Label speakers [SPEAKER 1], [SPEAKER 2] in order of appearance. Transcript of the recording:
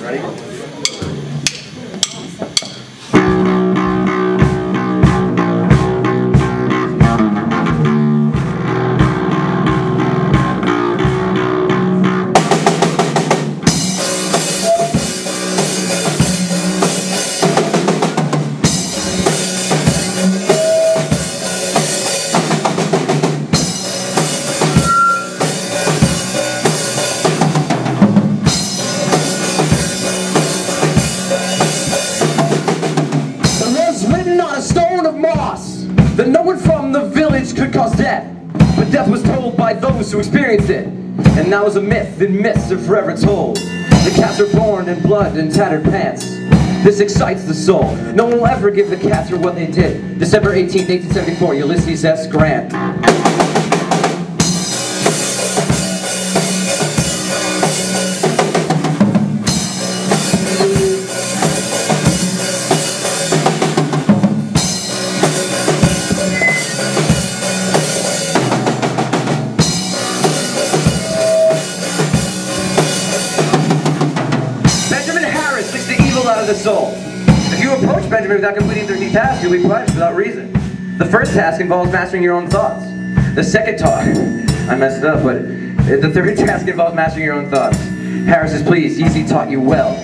[SPEAKER 1] Ready?
[SPEAKER 2] That no one from the village could cause death, but death was told by those who experienced it. And that was a myth, and myths are forever told. The cats are born in blood and tattered pants. This excites the soul. No one will ever give the cats for what they did. December 18th, 1874, Ulysses S. Grant. Out of the soul. If you approach Benjamin without completing 13 tasks, you'll be punished without reason. The first task involves mastering your own thoughts. The second task, I messed it up, but the third task involves mastering your own thoughts. Harris is pleased, easy taught you well.